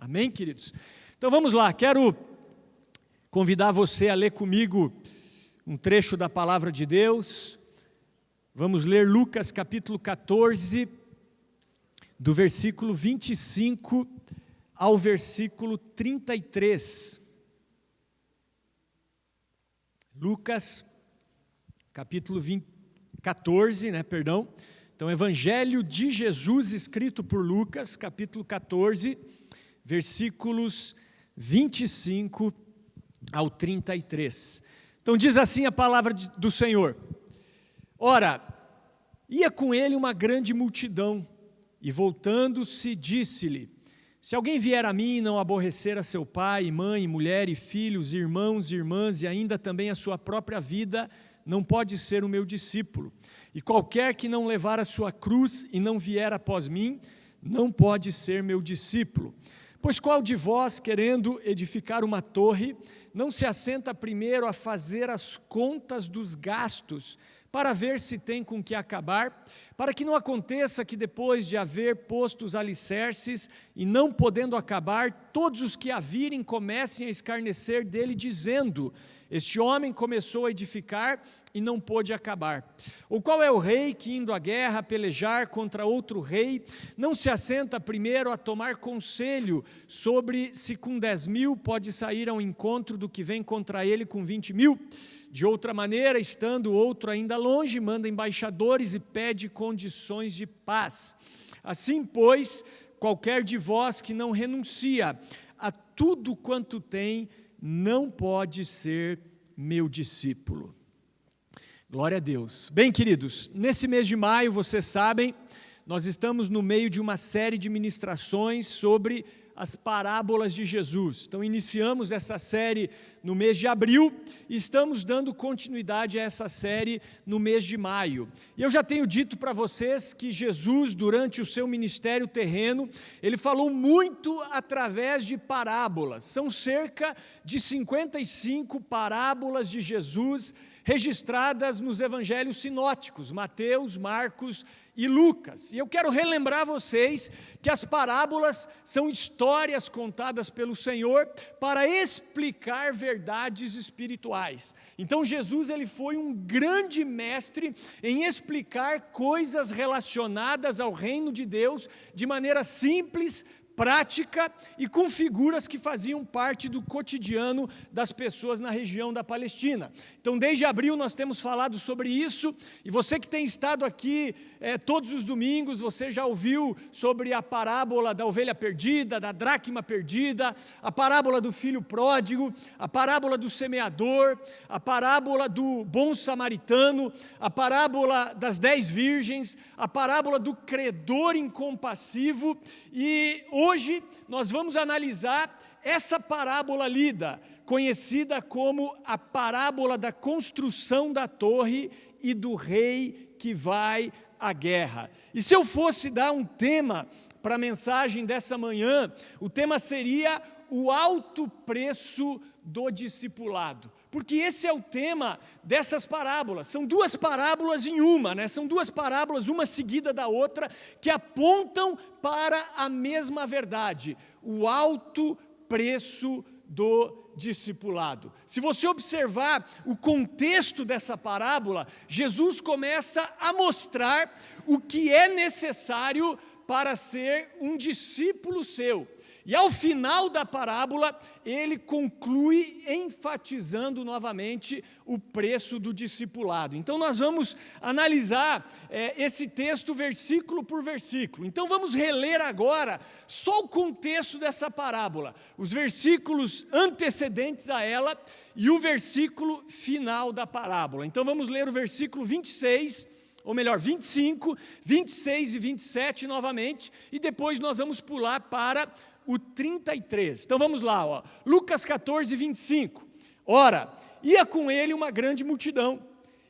Amém, queridos? Então vamos lá, quero convidar você a ler comigo um trecho da palavra de Deus. Vamos ler Lucas capítulo 14, do versículo 25 ao versículo 33. Lucas capítulo 14, Então, Evangelho de Jesus, escrito por Lucas, capítulo 14, versículos 25 ao 33. Então, diz assim a palavra do Senhor: Ora, ia com ele uma grande multidão, e voltando-se, disse-lhe: Se alguém vier a mim e não aborrecer a seu pai, mãe, mulher e filhos, irmãos e irmãs, e ainda também a sua própria vida, não pode ser o meu discípulo. E qualquer que não levar a sua cruz e não vier após mim, não pode ser meu discípulo. Pois qual de vós, querendo edificar uma torre, não se assenta primeiro a fazer as contas dos gastos, para ver se tem com que acabar, para que não aconteça que depois de haver posto os alicerces e não podendo acabar, todos os que a virem comecem a escarnecer dele, dizendo: Este homem começou a edificar e não pôde acabar. Ou qual é o rei que, indo à guerra, pelejar contra outro rei, não se assenta primeiro a tomar conselho sobre se com 10.000 pode sair ao encontro do que vem contra ele com 20.000? De outra maneira, estando outro ainda longe, manda embaixadores e pede condições de paz. Assim, pois, qualquer de vós que não renuncia a tudo quanto tem, não pode ser meu discípulo. Glória a Deus. Bem, queridos, nesse mês de maio, vocês sabem, nós estamos no meio de uma série de ministrações sobre as parábolas de Jesus. Então, iniciamos essa série no mês de abril e estamos dando continuidade a essa série no mês de maio. E eu já tenho dito para vocês que Jesus, durante o seu ministério terreno, ele falou muito através de parábolas. São cerca de 55 parábolas de Jesus registradas nos evangelhos sinóticos, Mateus, Marcos e Lucas. E eu quero relembrar vocês que as parábolas são histórias contadas pelo Senhor para explicar verdades espirituais. Então Jesus ele foi um grande mestre em explicar coisas relacionadas ao reino de Deus de maneira simples, prática e com figuras que faziam parte do cotidiano das pessoas na região da Palestina. Então, desde abril nós temos falado sobre isso, e você que tem estado aqui todos os domingos, você já ouviu sobre a parábola da ovelha perdida, da dracma perdida, a parábola do filho pródigo, a parábola do semeador, a parábola do bom samaritano, a parábola das 10 virgens, a parábola do credor incompassivo, e hoje nós vamos analisar essa parábola lida, conhecida como a parábola da construção da torre e do rei que vai à guerra. E se eu fosse dar um tema para a mensagem dessa manhã, o tema seria o alto preço do discipulado. Porque esse é o tema dessas parábolas. São duas parábolas em uma, São duas parábolas, uma seguida da outra, que apontam para a mesma verdade: o alto preço do discipulado. Se você observar o contexto dessa parábola, Jesus começa a mostrar o que é necessário para ser um discípulo seu. E ao final da parábola, ele conclui enfatizando novamente o preço do discipulado. Então nós vamos analisar esse texto versículo por versículo. Então vamos reler agora só o contexto dessa parábola, os versículos antecedentes a ela e o versículo final da parábola. Então vamos ler o versículo 26, ou melhor, 25, 26 e 27 novamente, e depois nós vamos pular para o 33. Então vamos lá, Lucas 14, 25. Ora, ia com ele uma grande multidão,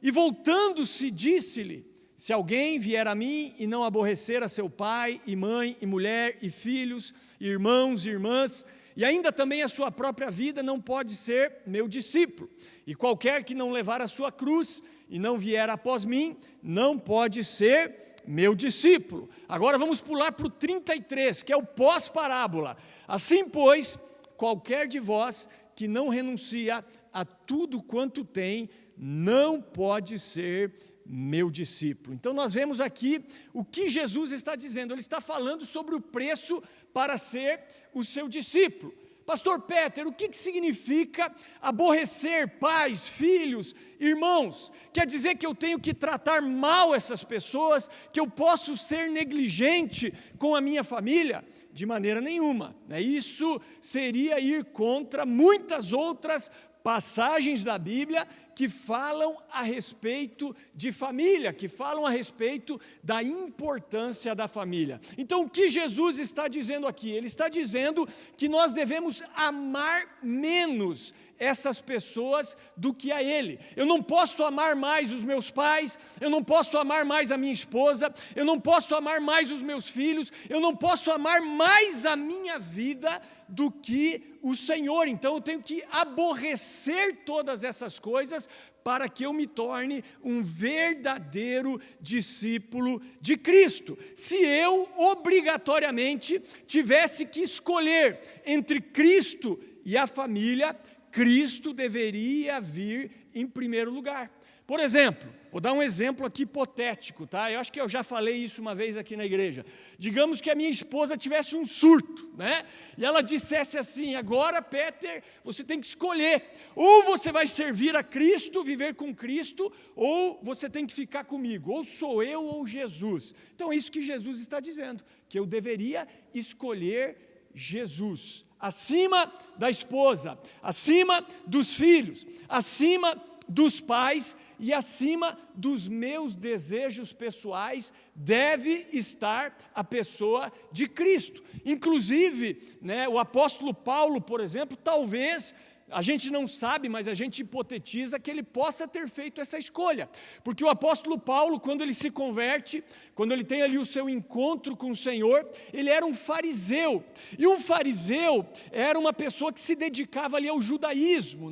e voltando-se, disse-lhe: Se alguém vier a mim e não aborrecer a seu pai, e mãe, e mulher, e filhos, e irmãos e irmãs, e ainda também a sua própria vida, não pode ser meu discípulo. E qualquer que não levar a sua cruz e não vier após mim, não pode ser meu discípulo. Agora vamos pular para o 33, que é o pós-parábola. Assim, pois, qualquer de vós que não renuncia a tudo quanto tem, não pode ser meu discípulo. Então nós vemos aqui o que Jesus está dizendo. Ele está falando sobre o preço para ser o seu discípulo. Pastor Peter, o que significa aborrecer pais, filhos, irmãos? Quer dizer que eu tenho que tratar mal essas pessoas, que eu posso ser negligente com a minha família? De maneira nenhuma. Isso seria ir contra muitas outras passagens da Bíblia que falam a respeito de família, que falam a respeito da importância da família. Então, o que Jesus está dizendo aqui? Ele está dizendo que nós devemos amar menos essas pessoas do que a Ele. Eu não posso amar mais os meus pais, eu não posso amar mais a minha esposa, eu não posso amar mais os meus filhos, eu não posso amar mais a minha vida do que o Senhor. Então eu tenho que aborrecer todas essas coisas para que eu me torne um verdadeiro discípulo de Cristo. Se eu obrigatoriamente tivesse que escolher entre Cristo e a família, Cristo deveria vir em primeiro lugar. Por exemplo, vou dar um exemplo aqui hipotético, tá? Eu acho que eu já falei isso uma vez aqui na igreja. Digamos que a minha esposa tivesse um surto, né? E ela dissesse assim: agora, Peter, você tem que escolher. Ou você vai servir a Cristo, viver com Cristo, ou você tem que ficar comigo. Ou sou eu ou Jesus. Então é isso que Jesus está dizendo, que eu deveria escolher Jesus acima da esposa, acima dos filhos, acima dos pais e acima dos meus desejos pessoais, deve estar a pessoa de Cristo. Inclusive, o apóstolo Paulo, por exemplo, talvez, a gente não sabe, mas a gente hipotetiza que ele possa ter feito essa escolha, porque o apóstolo Paulo, quando ele se converte, quando ele tem ali o seu encontro com o Senhor, ele era um fariseu, e um fariseu era uma pessoa que se dedicava ali ao judaísmo,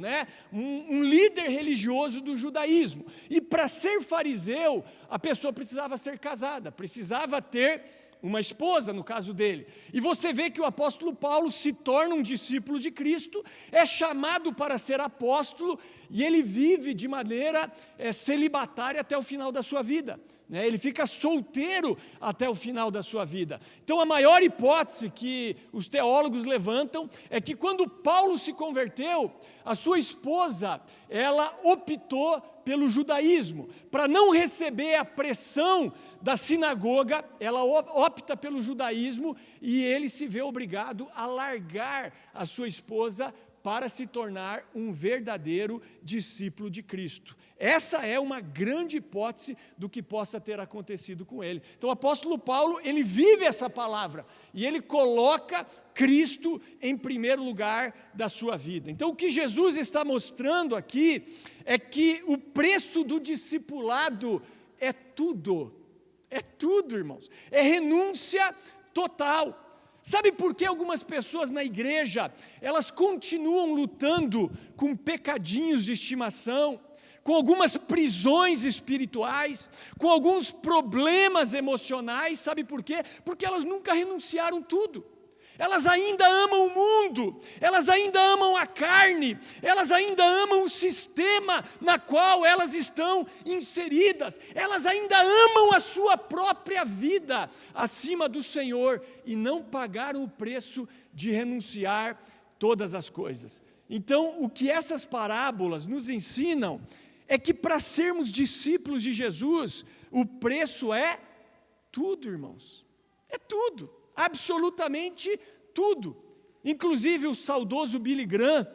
um líder religioso do judaísmo, e para ser fariseu, a pessoa precisava ser casada, precisava ter uma esposa, no caso dele. E você vê que o apóstolo Paulo se torna um discípulo de Cristo, é chamado para ser apóstolo, e ele vive de maneira celibatária até o final da sua vida. Ele fica solteiro até o final da sua vida. Então a maior hipótese que os teólogos levantam é que quando Paulo se converteu, a sua esposa, ela optou pelo judaísmo. Para não receber a pressão da sinagoga, ela opta pelo judaísmo e ele se vê obrigado a largar a sua esposa para se tornar um verdadeiro discípulo de Cristo. Essa é uma grande hipótese do que possa ter acontecido com ele. Então o apóstolo Paulo, ele vive essa palavra e ele coloca Cristo em primeiro lugar da sua vida. Então o que Jesus está mostrando aqui é que o preço do discipulado é tudo, irmãos, é renúncia total. Sabe por que algumas pessoas na igreja, elas continuam lutando com pecadinhos de estimação, com algumas prisões espirituais, com alguns problemas emocionais? Sabe por quê? Porque elas nunca renunciaram tudo. Elas ainda amam o mundo, elas ainda amam a carne, elas ainda amam o sistema na qual elas estão inseridas, elas ainda amam a sua própria vida acima do Senhor e não pagaram o preço de renunciar todas as coisas. Então, o que essas parábolas nos ensinam é que para sermos discípulos de Jesus, o preço é tudo, irmãos, é tudo. Absolutamente tudo. Inclusive o saudoso Billy Graham,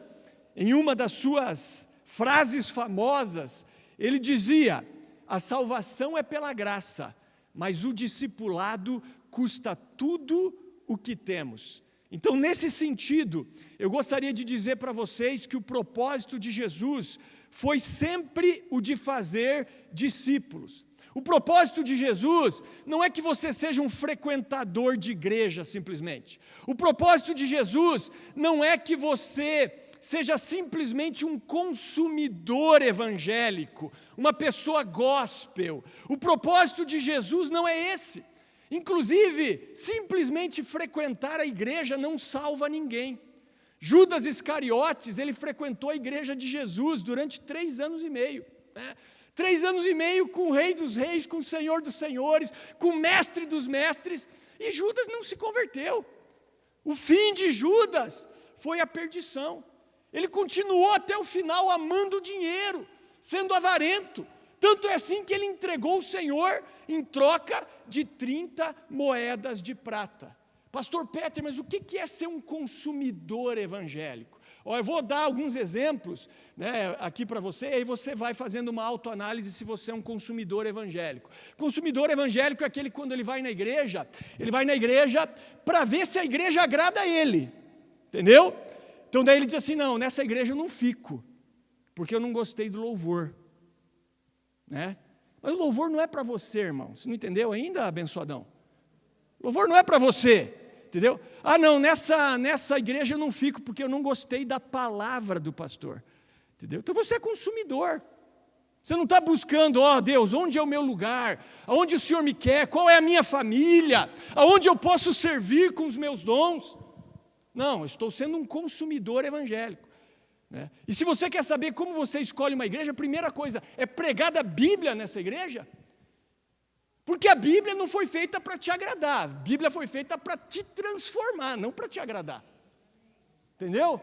em uma das suas frases famosas, ele dizia: a salvação é pela graça, mas o discipulado custa tudo o que temos. Então, nesse sentido, eu gostaria de dizer para vocês que o propósito de Jesus foi sempre o de fazer discípulos. O propósito de Jesus não é que você seja um frequentador de igreja simplesmente. O propósito de Jesus não é que você seja simplesmente um consumidor evangélico, uma pessoa gospel. O propósito de Jesus não é esse. Inclusive, simplesmente frequentar a igreja não salva ninguém. Judas Iscariotes, ele frequentou a igreja de Jesus durante 3 anos e meio, né? 3 anos e meio com o Rei dos Reis, com o Senhor dos Senhores, com o Mestre dos Mestres, e Judas não se converteu. O fim de Judas foi a perdição. Ele continuou até o final amando o dinheiro, sendo avarento. Tanto é assim que ele entregou o Senhor em troca de 30 moedas de prata. Pastor Peter, mas o que é ser um consumidor evangélico? Eu vou dar alguns exemplos, né, aqui para você, e aí você vai fazendo uma autoanálise se você é um consumidor evangélico. Consumidor evangélico é aquele que, quando ele vai na igreja para ver se a igreja agrada a ele, entendeu? Então daí ele diz assim, não, nessa igreja eu não fico, porque eu não gostei do louvor, né? Mas o louvor não é para você, irmão, você não entendeu ainda, abençoadão? O louvor não é para você. Entendeu? Ah, não, nessa igreja eu não fico porque eu não gostei da palavra do pastor. Entendeu? Então você é consumidor. Você não está buscando, Deus, onde é o meu lugar? Aonde o Senhor me quer? Qual é a minha família? Aonde eu posso servir com os meus dons? Não, eu estou sendo um consumidor evangélico, né? E se você quer saber como você escolhe uma igreja, a primeira coisa é pregar da Bíblia nessa igreja. Porque a Bíblia não foi feita para te agradar, a Bíblia foi feita para te transformar, não para te agradar. Entendeu?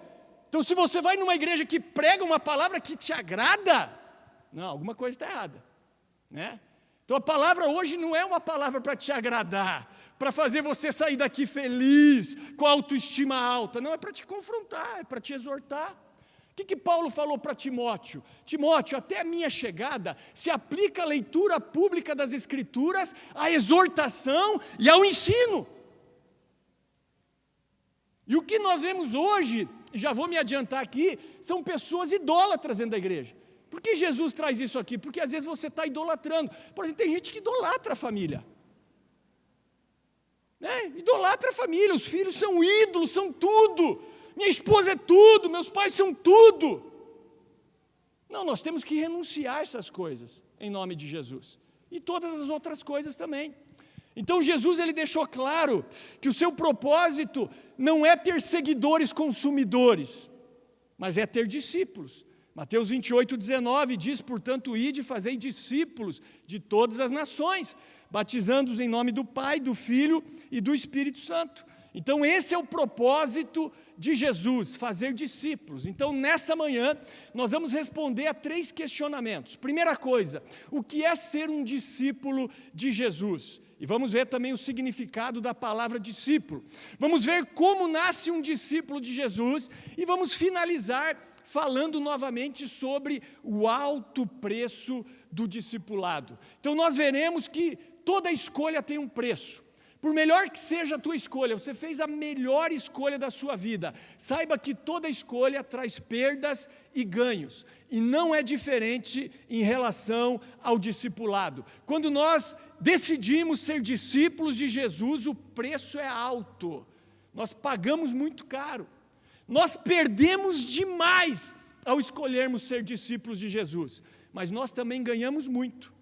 Então, se você vai numa igreja que prega uma palavra que te agrada, não, alguma coisa está errada, né? Então, a palavra hoje não é uma palavra para te agradar, para fazer você sair daqui feliz, com a autoestima alta, não, é para te confrontar, é para te exortar. O que Paulo falou para Timóteo? Timóteo, até a minha chegada, se aplica a leitura pública das Escrituras, à exortação e ao ensino. E o que nós vemos hoje, já vou me adiantar aqui, são pessoas idólatras dentro da igreja. Por que Jesus traz isso aqui? Porque às vezes você está idolatrando. Por exemplo, tem gente que idolatra a família, né? Idolatra a família, os filhos são ídolos, são tudo. Minha esposa é tudo, meus pais são tudo. Não, nós temos que renunciar a essas coisas, em nome de Jesus. E todas as outras coisas também. Então Jesus, ele deixou claro que o seu propósito não é ter seguidores consumidores, mas é ter discípulos. Mateus 28:19 diz, portanto, ide e fazei discípulos de todas as nações, batizando-os em nome do Pai, do Filho e do Espírito Santo. Então esse é o propósito de Jesus, fazer discípulos. Então nessa manhã nós vamos responder a 3 questionamentos. Primeira coisa, o que é ser um discípulo de Jesus? E vamos ver também o significado da palavra discípulo. Vamos ver como nasce um discípulo de Jesus e vamos finalizar falando novamente sobre o alto preço do discipulado. Então nós veremos que toda escolha tem um preço. Por melhor que seja a tua escolha, você fez a melhor escolha da sua vida. Saiba que toda escolha traz perdas e ganhos. E não é diferente em relação ao discipulado. Quando nós decidimos ser discípulos de Jesus, o preço é alto. Nós pagamos muito caro. Nós perdemos demais ao escolhermos ser discípulos de Jesus. Mas nós também ganhamos muito.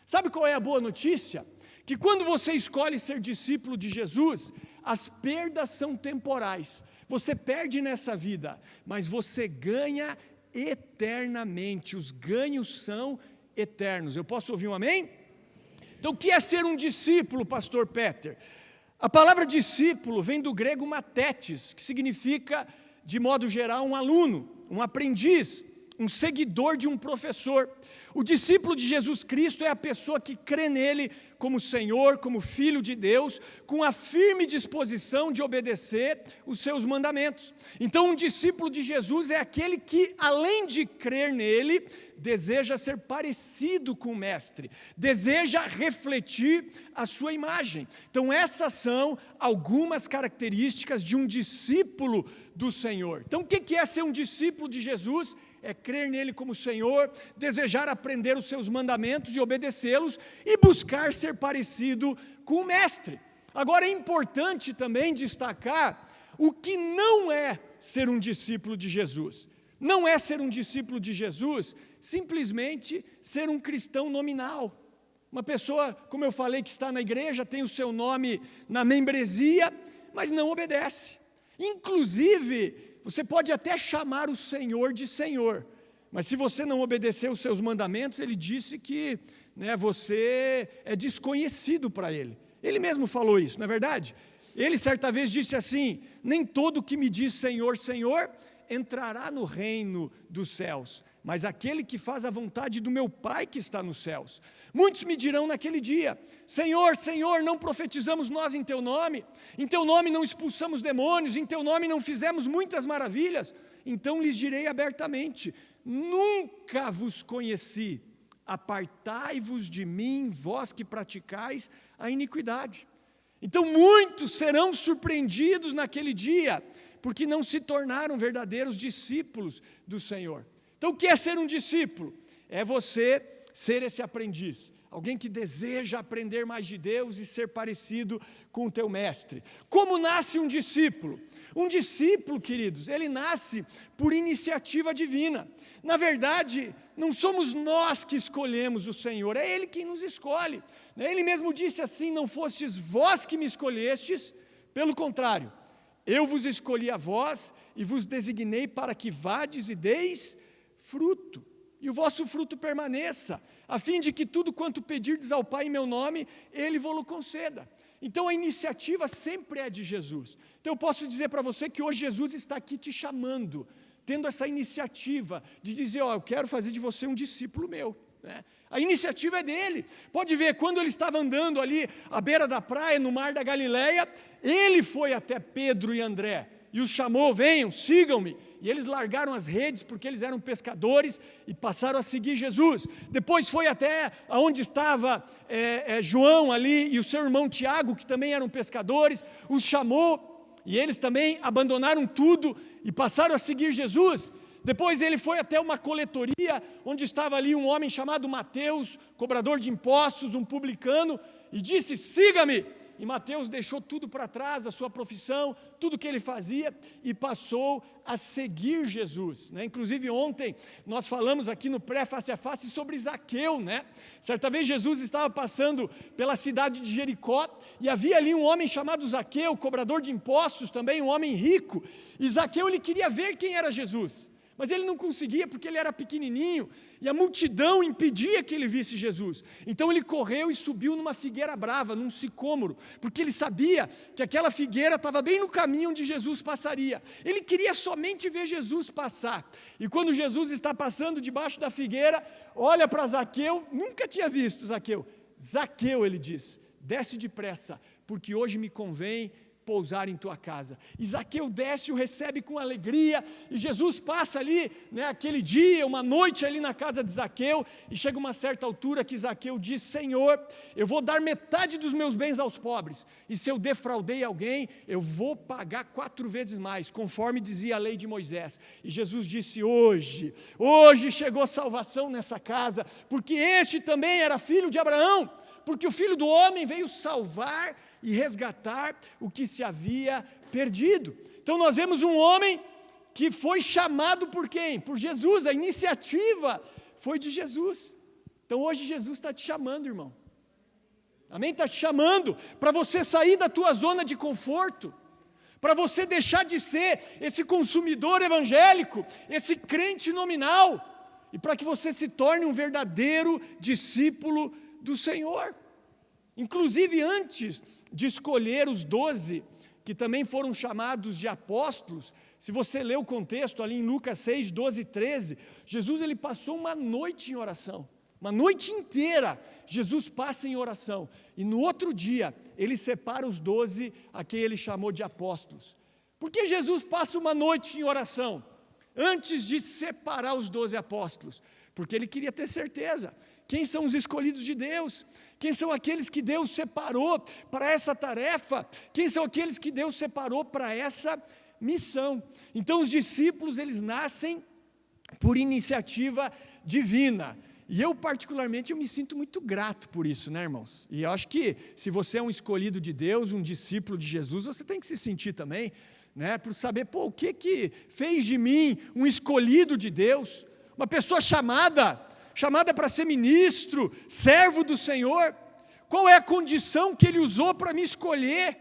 Sabe qual é a boa notícia? Que quando você escolhe ser discípulo de Jesus, as perdas são temporais. Você perde nessa vida, mas você ganha eternamente. Os ganhos são eternos. Eu posso ouvir um amém? Então, o que é ser um discípulo, pastor Peter? A palavra discípulo vem do grego mathetes, que significa, de modo geral, um aluno, um aprendiz, um seguidor de um professor. O discípulo de Jesus Cristo é a pessoa que crê nele como Senhor, como Filho de Deus, com a firme disposição de obedecer os seus mandamentos. Então, um discípulo de Jesus é aquele que, além de crer nele, deseja ser parecido com o Mestre, deseja refletir a sua imagem. Então, essas são algumas características de um discípulo do Senhor. Então, o que é ser um discípulo de Jesus? É crer nele como Senhor, desejar aprender os seus mandamentos e obedecê-los e buscar ser parecido com o Mestre. Agora é importante também destacar o que não é ser um discípulo de Jesus. Não é ser um discípulo de Jesus simplesmente ser um cristão nominal. Uma pessoa, como eu falei, que está na igreja, tem o seu nome na membresia, mas não obedece. Inclusive, você pode até chamar o Senhor de Senhor, mas se você não obedecer os seus mandamentos, ele disse que você é desconhecido para ele. Ele mesmo falou isso, não é verdade? Ele certa vez disse assim: nem todo que me diz Senhor, Senhor, entrará no reino dos céus, mas aquele que faz a vontade do meu Pai que está nos céus. Muitos me dirão naquele dia: Senhor, Senhor, não profetizamos nós em Teu nome não expulsamos demônios, em Teu nome não fizemos muitas maravilhas? Então lhes direi abertamente: nunca vos conheci, apartai-vos de mim, vós que praticais a iniquidade. Então muitos serão surpreendidos naquele dia, porque não se tornaram verdadeiros discípulos do Senhor. Então o que é ser um discípulo? É você ser esse aprendiz, alguém que deseja aprender mais de Deus e ser parecido com o teu mestre. Como nasce um discípulo? Um discípulo, queridos, ele nasce por iniciativa divina. Na verdade, não somos nós que escolhemos o Senhor, é Ele quem nos escolhe. Ele mesmo disse assim: não fostes vós que me escolhestes, pelo contrário, eu vos escolhi a vós e vos designei para que vades e deis fruto, e o vosso fruto permaneça, a fim de que tudo quanto pedirdes ao Pai em meu nome, Ele vos conceda. Então a iniciativa sempre é de Jesus. Então eu posso dizer para você que hoje Jesus está aqui te chamando, tendo essa iniciativa de dizer: eu quero fazer de você um discípulo meu. A iniciativa é dele. Pode ver, quando ele estava andando ali à beira da praia, no mar da Galileia, ele foi até Pedro e André e os chamou: venham, sigam-me. E eles largaram as redes, porque eles eram pescadores, e passaram a seguir Jesus. Depois foi até onde estava João ali, e o seu irmão Tiago, que também eram pescadores, os chamou, e eles também abandonaram tudo, e passaram a seguir Jesus. Depois ele foi até uma coletoria, onde estava ali um homem chamado Mateus, cobrador de impostos, um publicano, e disse: siga-me. E Mateus deixou tudo para trás, a sua profissão, tudo que ele fazia, e passou a seguir Jesus. Inclusive ontem nós falamos aqui no pré-face a face sobre Zaqueu. Certa vez Jesus estava passando pela cidade de Jericó, e havia ali um homem chamado Zaqueu, cobrador de impostos também, um homem rico, e Zaqueu ele queria ver quem era Jesus, mas ele não conseguia porque ele era pequenininho, e a multidão impedia que ele visse Jesus. Então ele correu e subiu numa figueira brava, num sicômoro, porque ele sabia que aquela figueira estava bem no caminho onde Jesus passaria. Ele queria somente ver Jesus passar. E quando Jesus está passando debaixo da figueira, olha para Zaqueu, nunca tinha visto Zaqueu. Zaqueu, ele diz: desce depressa, porque hoje me convém pousar em tua casa. E Zaqueu desce e o recebe com alegria, e Jesus passa ali, aquele dia, uma noite ali na casa de Zaqueu, e chega uma certa altura que Zaqueu diz: Senhor, eu vou dar metade dos meus bens aos pobres, e se eu defraudei alguém, eu vou pagar 4 vezes mais, conforme dizia a lei de Moisés. E Jesus disse: hoje chegou salvação nessa casa, porque este também era filho de Abraão, porque o Filho do Homem veio salvar e resgatar o que se havia perdido. Então nós vemos um homem que foi chamado por quem? Por Jesus. A iniciativa foi de Jesus. Então hoje Jesus está te chamando, irmão. Amém? Está te chamando para você sair da tua zona de conforto, para você deixar de ser esse consumidor evangélico, esse crente nominal, e para que você se torne um verdadeiro discípulo do Senhor. Inclusive, antes de escolher os 12, que também foram chamados de apóstolos, se você ler o contexto ali em Lucas 6, 12 e 13, Jesus ele passou uma noite em oração, uma noite inteira, Jesus passa em oração, e no outro dia, ele separa os 12, a quem ele chamou de apóstolos. Por que Jesus passa uma noite em oração, antes de separar os 12 apóstolos? Porque ele queria ter certeza, quem são os escolhidos de Deus? Quem são aqueles que Deus separou para essa tarefa? Quem são aqueles que Deus separou para essa missão? Então os discípulos, eles nascem por iniciativa divina. E eu particularmente, eu me sinto muito grato por isso, irmãos? E eu acho que se você é um escolhido de Deus, um discípulo de Jesus, você tem que se sentir também, né? Para saber, o que fez de mim um escolhido de Deus, uma pessoa chamada para ser ministro, servo do Senhor. Qual é a condição que Ele usou para me escolher?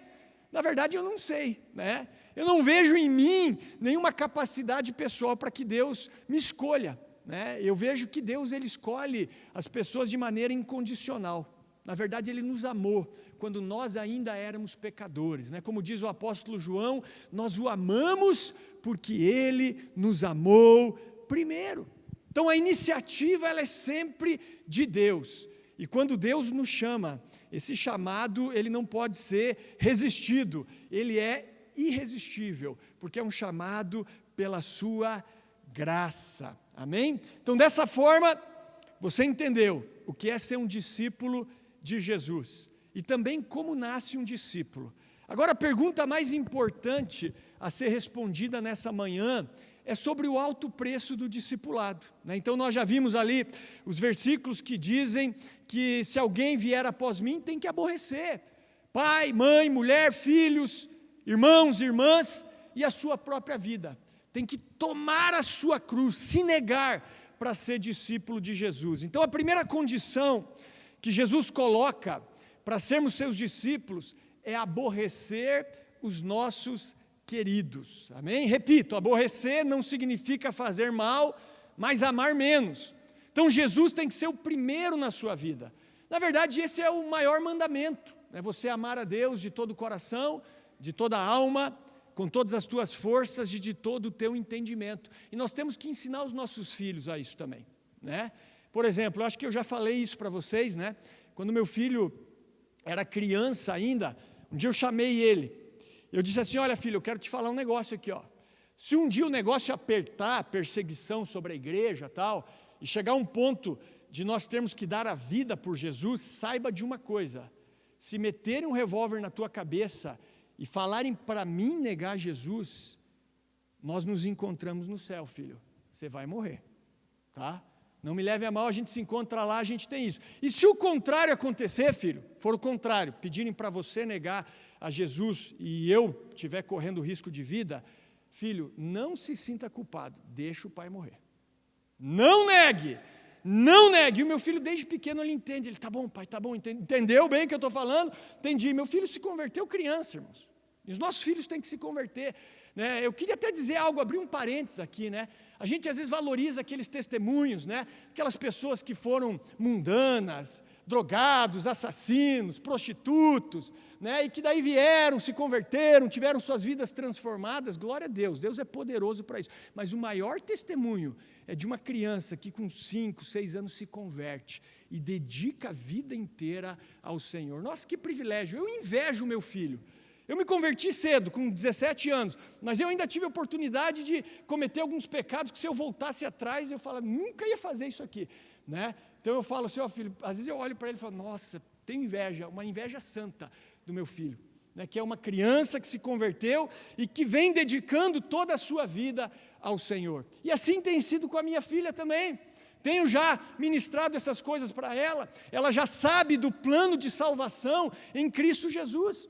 Na verdade, eu não sei, né? Eu não vejo em mim nenhuma capacidade pessoal para que Deus me escolha, né? Eu vejo que Deus, Ele escolhe as pessoas de maneira incondicional. Na verdade, Ele nos amou quando nós ainda éramos pecadores, né? Como diz o apóstolo João, nós o amamos porque Ele nos amou primeiro. Então, a iniciativa, ela é sempre de Deus. E quando Deus nos chama, esse chamado, ele não pode ser resistido, ele é irresistível, porque é um chamado pela sua graça, amém? Então, dessa forma, você entendeu o que é ser um discípulo de Jesus, e também como nasce um discípulo. Agora, a pergunta mais importante a ser respondida nessa manhã é sobre o alto preço do discipulado, né? Então nós já vimos ali os versículos que dizem que se alguém vier após mim tem que aborrecer pai, mãe, mulher, filhos, irmãos, irmãs e a sua própria vida. Tem que tomar a sua cruz, se negar para ser discípulo de Jesus. Então a primeira condição que Jesus coloca para sermos seus discípulos é aborrecer os nossos queridos, amém? Repito, aborrecer não significa fazer mal, mas amar menos. Então Jesus tem que ser o primeiro na sua vida. Na verdade, esse é o maior mandamento, né? Você amar a Deus de todo o coração, de toda a alma, com todas as tuas forças e de todo o teu entendimento. E nós temos que ensinar os nossos filhos a isso também, né? Por exemplo, eu acho que eu já falei isso para vocês, né? Quando meu filho era criança ainda, um dia eu chamei ele. Eu disse assim, olha filho, eu quero te falar um negócio aqui, ó. Se um dia o negócio apertar, perseguição sobre a igreja tal, e chegar a um ponto de nós termos que dar a vida por Jesus, saiba de uma coisa, se meterem um revólver na tua cabeça e falarem para mim negar Jesus, nós nos encontramos no céu, filho, você vai morrer, tá? Não me leve a mal, a gente se encontra lá, a gente tem isso. E se o contrário acontecer, filho, for o contrário, pedirem para você negar a Jesus e eu estiver correndo risco de vida, filho, não se sinta culpado, deixa o pai morrer. Não negue, não negue. E o meu filho desde pequeno ele entende, ele, tá bom pai, tá bom, entendeu bem o que eu estou falando? Entendi, meu filho se converteu criança, irmãos. E os nossos filhos têm que se converter, né? Eu queria até dizer algo, abrir um parênteses aqui, né? A gente às vezes valoriza aqueles testemunhos, né? Aquelas pessoas que foram mundanas, drogados, assassinos, prostitutos, né? E que daí vieram, se converteram, tiveram suas vidas transformadas. Glória a Deus, Deus é poderoso para isso. Mas o maior testemunho é de uma criança que com 5, 6 anos se converte e dedica a vida inteira ao Senhor. Nossa, que privilégio, eu invejo o meu filho. Eu me converti cedo, com 17 anos, mas eu ainda tive a oportunidade de cometer alguns pecados que se eu voltasse atrás, eu falo, nunca ia fazer isso aqui, né? Então eu falo assim, ó filho, às vezes eu olho para ele e falo, nossa, tenho inveja, uma inveja santa do meu filho, né? Que é uma criança que se converteu e que vem dedicando toda a sua vida ao Senhor. E assim tem sido com a minha filha também. Tenho já ministrado essas coisas para ela já sabe do plano de salvação em Cristo Jesus.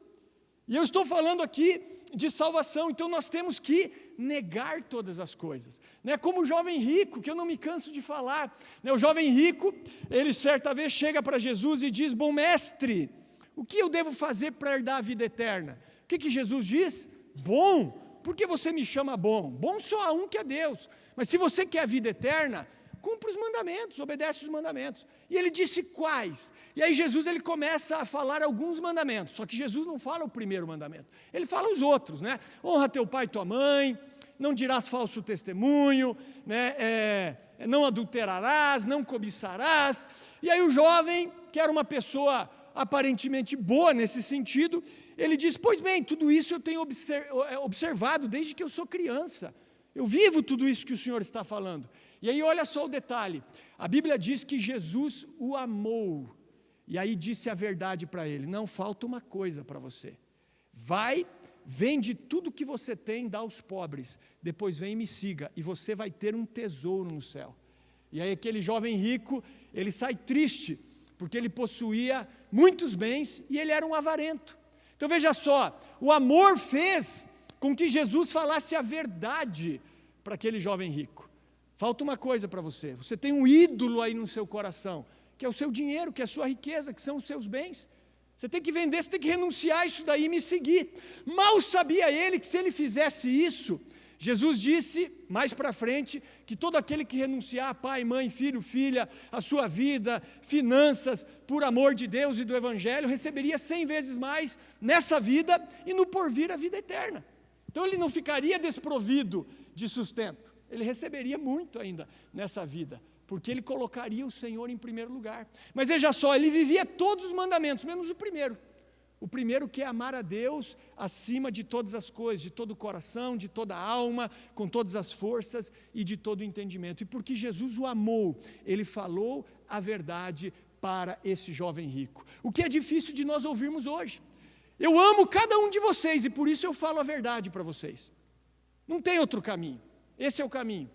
E eu estou falando aqui de salvação, então nós temos que negar todas as coisas, né? Como o jovem rico, que eu não me canso de falar, né? O jovem rico, ele certa vez chega para Jesus e diz, bom mestre, o que eu devo fazer para herdar a vida eterna? O que Jesus diz? Bom, por que você me chama bom? Bom só há um que é Deus, mas se você quer a vida eterna, cumpre os mandamentos, obedece os mandamentos. E ele disse quais? E aí Jesus ele começa a falar alguns mandamentos, só que Jesus não fala o primeiro mandamento, ele fala os outros, né? Honra teu pai e tua mãe, não dirás falso testemunho, né? Não adulterarás, não cobiçarás. E aí o jovem, que era uma pessoa aparentemente boa nesse sentido, ele diz, pois bem, tudo isso eu tenho observado desde que eu sou criança, eu vivo tudo isso que o Senhor está falando. E aí olha só o detalhe, a Bíblia diz que Jesus o amou, e aí disse a verdade para ele, não falta uma coisa para você, vai, vende tudo que você tem, dá aos pobres, depois vem e me siga, e você vai ter um tesouro no céu. E aí aquele jovem rico, ele sai triste, porque ele possuía muitos bens, e ele era um avarento. Então veja só, o amor fez com que Jesus falasse a verdade para aquele jovem rico. Falta uma coisa para você. Você tem um ídolo aí no seu coração, que é o seu dinheiro, que é a sua riqueza, que são os seus bens. Você tem que vender, você tem que renunciar a isso daí e me seguir. Mal sabia ele que se ele fizesse isso, Jesus disse, mais para frente, que todo aquele que renunciar a pai, mãe, filho, filha, a sua vida, finanças, por amor de Deus e do Evangelho, receberia 100 vezes mais nessa vida e no porvir a vida eterna. Então ele não ficaria desprovido de sustento, ele receberia muito ainda nessa vida, porque ele colocaria o Senhor em primeiro lugar. Mas veja só, ele vivia todos os mandamentos, menos o primeiro. O primeiro, que é amar a Deus acima de todas as coisas, de todo o coração, de toda a alma, com todas as forças e de todo o entendimento. E porque Jesus o amou, ele falou a verdade para esse jovem rico. O que é difícil de nós ouvirmos hoje. Eu amo cada um de vocês e por isso eu falo a verdade para vocês. Não tem outro caminho. Esse é o caminho.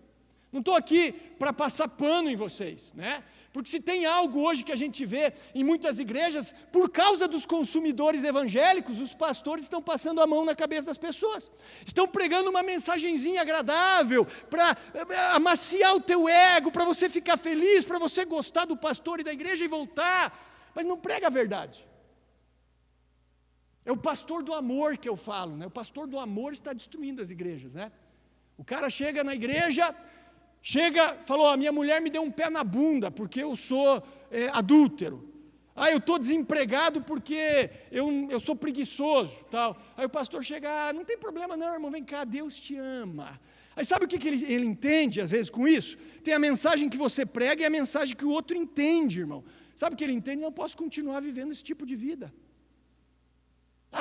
Não estou aqui para passar pano em vocês, né? Porque se tem algo hoje que a gente vê em muitas igrejas, por causa dos consumidores evangélicos, os pastores estão passando a mão na cabeça das pessoas. Estão pregando uma mensagenzinha agradável para amaciar o teu ego, para você ficar feliz, para você gostar do pastor e da igreja e voltar, mas não prega a verdade. É o pastor do amor que eu falo, né? O pastor do amor está destruindo as igrejas, né? O cara chega na igreja, falou, a minha mulher me deu um pé na bunda porque eu sou adúltero. Eu estou desempregado porque eu sou preguiçoso, tal. Aí o pastor chega, não tem problema não, irmão, vem cá, Deus te ama. Aí sabe o que ele entende às vezes com isso? Tem a mensagem que você prega e a mensagem que o outro entende, irmão. Sabe o que ele entende? Não posso continuar vivendo esse tipo de vida.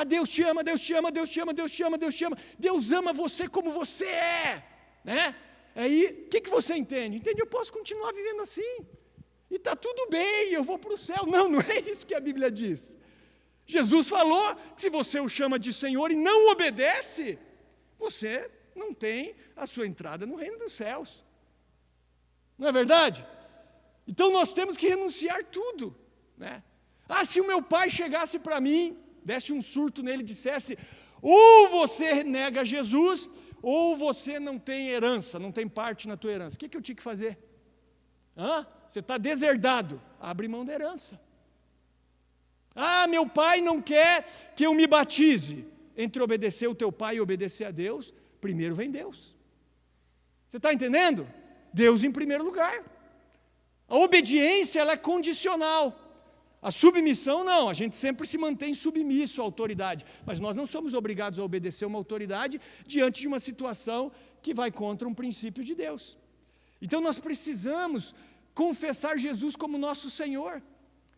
Deus te ama, Deus te ama, Deus te ama, Deus te ama, Deus te ama. Deus ama você como você é, né? Aí, o que você entende? Entende? Eu posso continuar vivendo assim. E está tudo bem, eu vou para o céu. Não é isso que a Bíblia diz. Jesus falou que se você o chama de Senhor e não obedece, você não tem a sua entrada no reino dos céus. Não é verdade? Então nós temos que renunciar tudo, né? Se o meu pai chegasse para mim, desse um surto nele e dissesse, ou você nega Jesus, ou você não tem herança, não tem parte na tua herança. O que eu tinha que fazer? Você está deserdado, abre mão da herança. Meu pai não quer que eu me batize. Entre obedecer o teu pai e obedecer a Deus, primeiro vem Deus. Você está entendendo? Deus em primeiro lugar. A obediência, ela é condicional. A submissão não, a gente sempre se mantém submisso à autoridade, mas nós não somos obrigados a obedecer uma autoridade diante de uma situação que vai contra um princípio de Deus. Então nós precisamos confessar Jesus como nosso Senhor.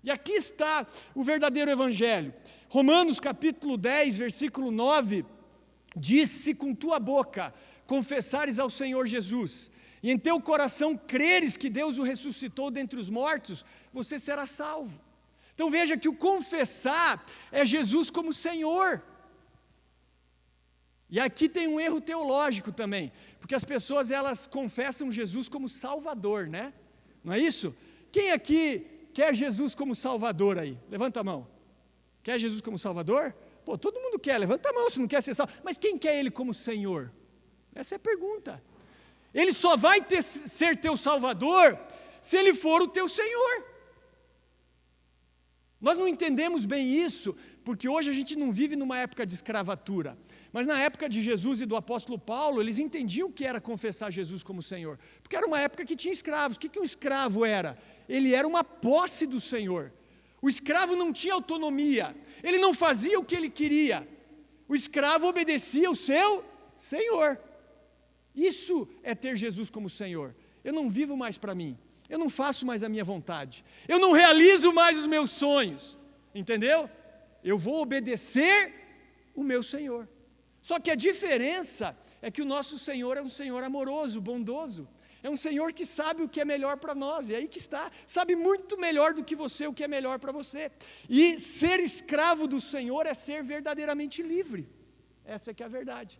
E aqui está o verdadeiro evangelho. Romanos capítulo 10, versículo 9, diz: se com tua boca confessares ao Senhor Jesus, e em teu coração creres que Deus o ressuscitou dentre os mortos, você será salvo. Então veja que o confessar é Jesus como Senhor. E aqui tem um erro teológico também, porque as pessoas elas confessam Jesus como Salvador, né? Não é isso? Quem aqui quer Jesus como Salvador aí? Levanta a mão. Quer Jesus como Salvador? Todo mundo quer, levanta a mão se não quer ser salvo. Mas quem quer Ele como Senhor? Essa é a pergunta. Ele só vai ser teu Salvador se Ele for o teu Senhor. Nós não entendemos bem isso, porque hoje a gente não vive numa época de escravatura. Mas na época de Jesus e do apóstolo Paulo, eles entendiam o que era confessar Jesus como Senhor. Porque era uma época que tinha escravos. O que um escravo era? Ele era uma posse do Senhor. O escravo não tinha autonomia. Ele não fazia o que ele queria. O escravo obedecia o seu Senhor. Isso é ter Jesus como Senhor. Eu não vivo mais para mim. Eu não faço mais a minha vontade. Eu não realizo mais os meus sonhos. Entendeu? Eu vou obedecer o meu Senhor. Só que a diferença é que o nosso Senhor é um Senhor amoroso, bondoso. É um Senhor que sabe o que é melhor para nós. E aí que está. Sabe muito melhor do que você o que é melhor para você. E ser escravo do Senhor é ser verdadeiramente livre. Essa é que é a verdade.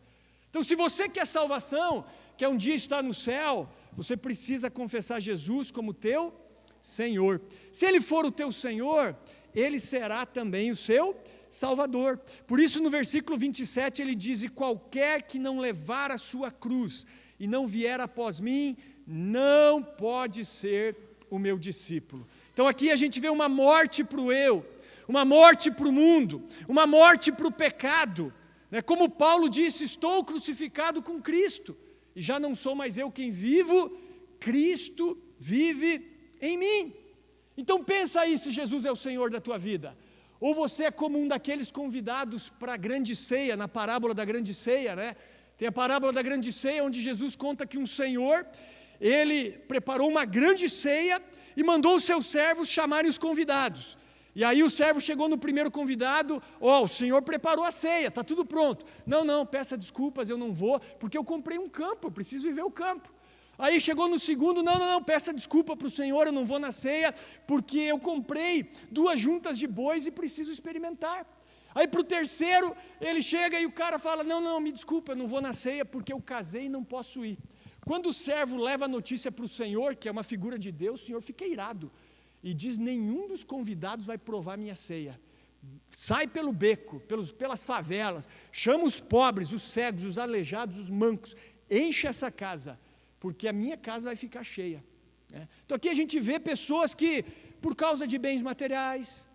Então, se você quer salvação, quer um dia estar no céu, você precisa confessar Jesus como teu Senhor. Se Ele for o teu Senhor, Ele será também o seu Salvador. Por isso, no versículo 27, ele diz: e qualquer que não levar a sua cruz e não vier após mim, não pode ser o meu discípulo. Então aqui a gente vê uma morte para o eu, uma morte para o mundo, uma morte para o pecado. Como Paulo disse: estou crucificado com Cristo, e já não sou mais eu quem vivo, Cristo vive em mim. Então pensa aí se Jesus é o Senhor da tua vida, ou você é como um daqueles convidados para a grande ceia, na parábola da grande ceia, né? Tem a parábola da grande ceia, onde Jesus conta que um senhor, ele preparou uma grande ceia e mandou os seus servos chamarem os convidados. E aí o servo chegou no primeiro convidado: o senhor preparou a ceia, está tudo pronto. Não, peça desculpas, eu não vou, porque eu comprei um campo, eu preciso ir ver o campo. Aí chegou no segundo: não, peça desculpa para o senhor, eu não vou na ceia, porque eu comprei 2 juntas de bois e preciso experimentar. Aí para o terceiro, ele chega e o cara fala: não, me desculpa, eu não vou na ceia, porque eu casei e não posso ir. Quando o servo leva a notícia para o Senhor, que é uma figura de Deus, o Senhor fica irado e diz: nenhum dos convidados vai provar minha ceia. Sai pelo beco, pelas favelas, chama os pobres, os cegos, os aleijados, os mancos, enche essa casa, porque a minha casa vai ficar cheia. Então aqui a gente vê pessoas que, por causa de bens materiais,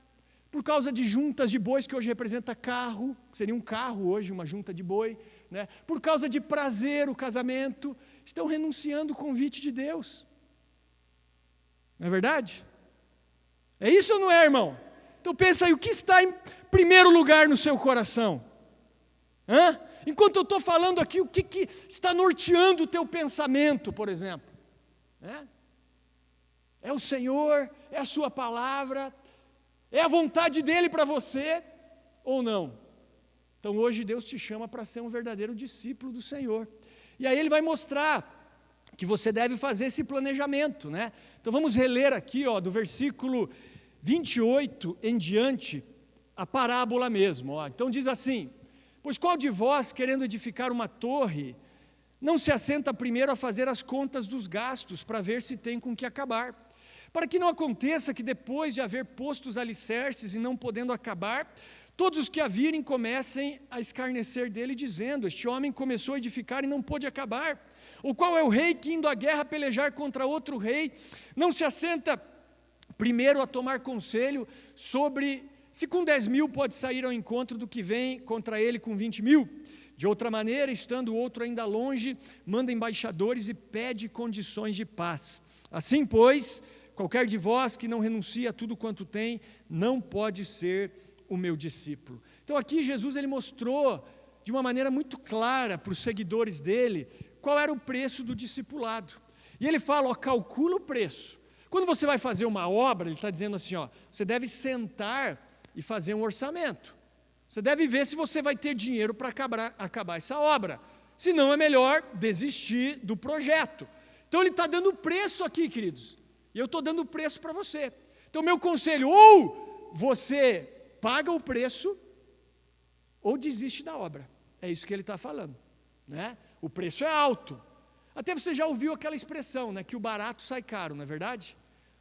por causa de juntas de bois, que hoje representa carro, que seria um carro hoje, uma junta de boi, por causa de prazer, o casamento, estão renunciando o convite de Deus. Não é verdade? É isso ou não é, irmão? Então pensa aí, o que está em primeiro lugar no seu coração? Enquanto eu estou falando aqui, o que está norteando o teu pensamento, por exemplo? É o Senhor? É a sua palavra? É a vontade dEle para você? Ou não? Então hoje Deus te chama para ser um verdadeiro discípulo do Senhor. E aí Ele vai mostrar que você deve fazer esse planejamento, Então vamos reler aqui, do versículo 28 em diante, a parábola mesmo. Então diz assim: pois qual de vós, querendo edificar uma torre, não se assenta primeiro a fazer as contas dos gastos, para ver se tem com que acabar? Para que não aconteça que depois de haver posto os alicerces e não podendo acabar, todos os que a virem comecem a escarnecer dele, dizendo: este homem começou a edificar e não pôde acabar. Ou qual é o rei que, indo à guerra pelejar contra outro rei, não se assenta primeiro a tomar conselho sobre se com 10.000 pode sair ao encontro do que vem contra ele com 20.000? De outra maneira, estando o outro ainda longe, manda embaixadores e pede condições de paz. Assim, pois, qualquer de vós que não renuncia a tudo quanto tem, não pode ser o meu discípulo. Então aqui Jesus ele mostrou de uma maneira muito clara para os seguidores dele qual era o preço do discipulado. E ele fala: calcula o preço. Quando você vai fazer uma obra, ele está dizendo assim, você deve sentar e fazer um orçamento. Você deve ver se você vai ter dinheiro para acabar essa obra. Se não, é melhor desistir do projeto. Então ele está dando preço aqui, queridos. E eu estou dando preço para você. Então meu conselho: ou você paga o preço, ou desiste da obra. É isso que ele está falando. O preço é alto. Até você já ouviu aquela expressão, que o barato sai caro, não é verdade?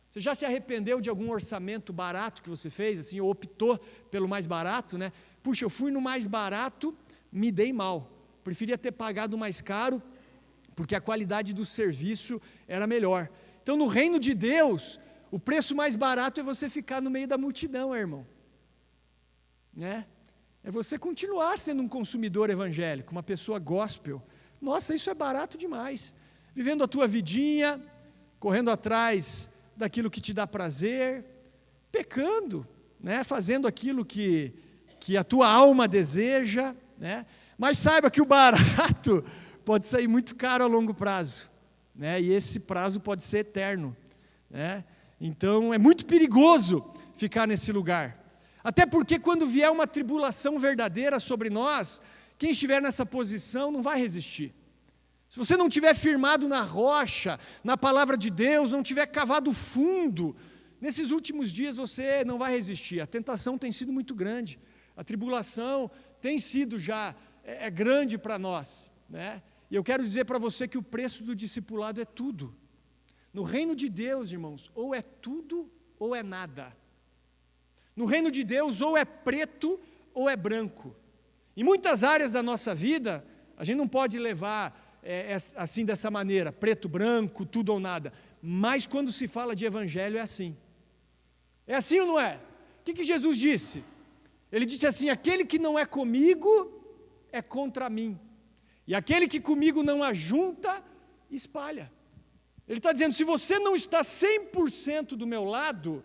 Você já se arrependeu de algum orçamento barato que você fez, assim, ou optou pelo mais barato, Puxa, eu fui no mais barato, me dei mal. Preferia ter pagado mais caro, porque a qualidade do serviço era melhor. Então, no reino de Deus, o preço mais barato é você ficar no meio da multidão, irmão. É você continuar sendo um consumidor evangélico, uma pessoa gospel. Nossa, isso é barato demais. Vivendo a tua vidinha, correndo atrás daquilo que te dá prazer, pecando, fazendo aquilo que a tua alma deseja, Mas saiba que o barato pode sair muito caro a longo prazo, e esse prazo pode ser eterno, Então é muito perigoso ficar nesse lugar. Até porque quando vier uma tribulação verdadeira sobre nós, quem estiver nessa posição não vai resistir. Se você não tiver firmado na rocha, na palavra de Deus, não tiver cavado fundo, nesses últimos dias você não vai resistir. A tentação tem sido muito grande, a tribulação tem sido já grande para nós, E eu quero dizer para você que o preço do discipulado é tudo. No reino de Deus, irmãos, ou é tudo ou é nada. No reino de Deus, ou é preto ou é branco. Em muitas áreas da nossa vida, a gente não pode levar assim dessa maneira, preto, branco, tudo ou nada. Mas quando se fala de evangelho é assim. É assim ou não é? O que Jesus disse? Ele disse assim: aquele que não é comigo é contra mim, e aquele que comigo não ajunta, espalha. Ele está dizendo, se você não está 100% do meu lado,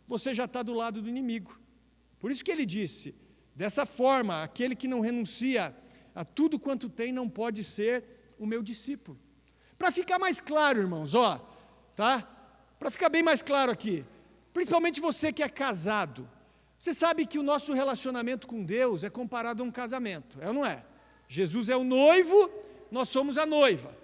você já está do lado do inimigo. Por isso que ele disse, dessa forma, aquele que não renuncia a tudo quanto tem não pode ser o meu discípulo. Para ficar mais claro, irmãos, tá? Para ficar bem mais claro aqui, principalmente você que é casado, você sabe que o nosso relacionamento com Deus é comparado a um casamento, é ou não é? Jesus é o noivo, nós somos a noiva.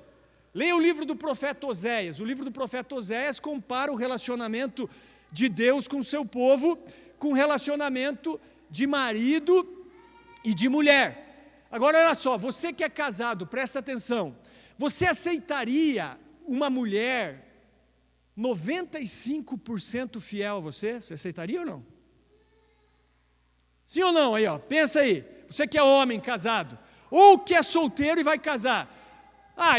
Leia o livro do profeta Oséias. O livro do profeta Oséias compara o relacionamento de Deus com o seu povo com o relacionamento de marido e de mulher. Agora olha só, você que é casado, presta atenção, você aceitaria uma mulher 95% fiel a você? Você aceitaria ou não? Sim ou não? Aí, pensa aí, você que é homem casado, ou que é solteiro e vai casar.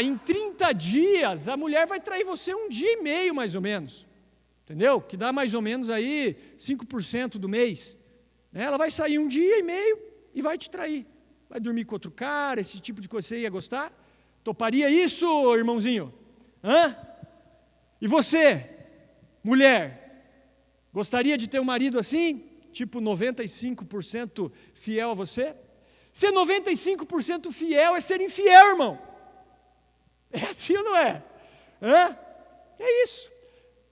Em 30 dias a mulher vai trair você 1 dia e meio mais ou menos, entendeu? Que dá mais ou menos aí 5% do mês. Ela vai sair 1 dia e meio e vai te trair. Vai dormir com outro cara, esse tipo de coisa, você ia gostar? Toparia isso, irmãozinho? E você, mulher, gostaria de ter um marido assim? Tipo 95% fiel a você? Ser 95% fiel é ser infiel, irmão. É assim ou não é? É isso.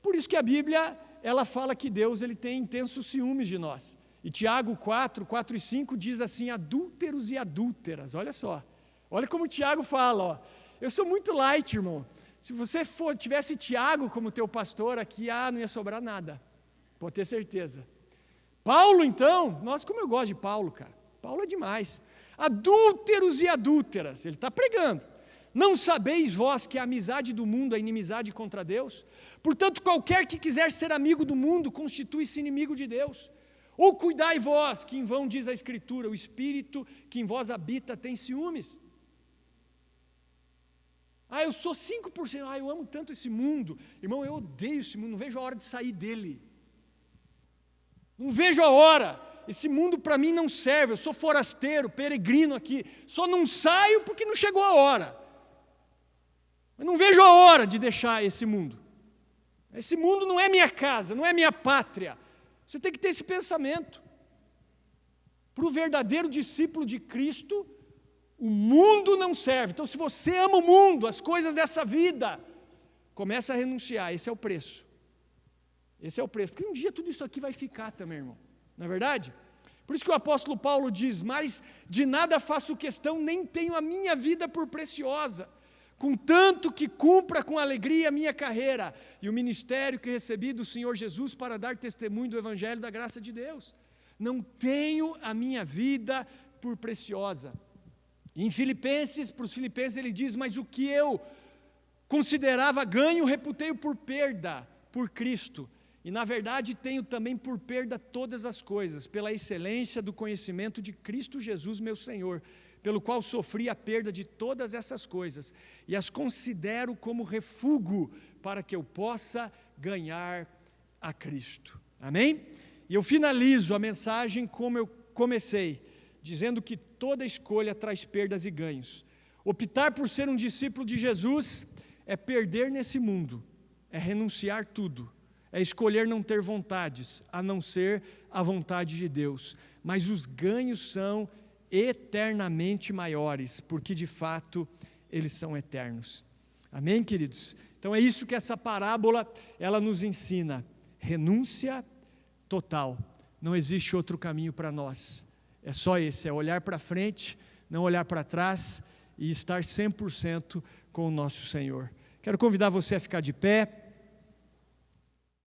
Por isso que a Bíblia, ela fala que Deus ele tem intensos ciúmes de nós. E Tiago 4 e 5 diz assim, adúlteros e adúlteras. Olha só. Olha como Tiago fala. Eu sou muito light, irmão. Se você tivesse Tiago como teu pastor aqui, não ia sobrar nada. Pode ter certeza. Paulo, então, nossa, como eu gosto de Paulo, cara. Paulo é demais. Adúlteros e adúlteras. Ele está pregando. Não sabeis vós que a amizade do mundo é inimizade contra Deus? Portanto, qualquer que quiser ser amigo do mundo, constitui-se inimigo de Deus. Ou cuidai vós, que em vão diz a Escritura, o Espírito que em vós habita tem ciúmes. Eu sou 5%, eu amo tanto esse mundo. Irmão, eu odeio esse mundo, não vejo a hora de sair dele. Não vejo a hora. Esse mundo para mim não serve, eu sou forasteiro, peregrino aqui. Só não saio porque não chegou a hora. Eu não vejo a hora de deixar esse mundo. Esse mundo não é minha casa, não é minha pátria. Você tem que ter esse pensamento. Para o verdadeiro discípulo de Cristo, o mundo não serve. Então, se você ama o mundo, as coisas dessa vida, começa a renunciar. Esse é o preço. Esse é o preço. Porque um dia tudo isso aqui vai ficar também, irmão. Não é verdade? Por isso que o apóstolo Paulo diz, mas de nada faço questão, nem tenho a minha vida por preciosa, contanto que cumpra com alegria a minha carreira e o ministério que recebi do Senhor Jesus para dar testemunho do Evangelho da graça de Deus. Não tenho a minha vida por preciosa. E em Filipenses, para os filipenses ele diz, mas o que eu considerava ganho, reputei-o por perda, por Cristo. E na verdade tenho também por perda todas as coisas, pela excelência do conhecimento de Cristo Jesus meu Senhor, pelo qual sofri a perda de todas essas coisas, e as considero como refúgio para que eu possa ganhar a Cristo. Amém? E eu finalizo a mensagem como eu comecei, dizendo que toda escolha traz perdas e ganhos. Optar por ser um discípulo de Jesus é perder nesse mundo, é renunciar tudo, é escolher não ter vontades, a não ser a vontade de Deus. Mas os ganhos são eternamente maiores, porque de fato eles são eternos. Amém, queridos? Então é isso que essa parábola ela nos ensina. Renúncia total. Não existe outro caminho para nós. É só esse, é olhar para frente, não olhar para trás e estar 100% com o nosso Senhor. Quero convidar você a ficar de pé.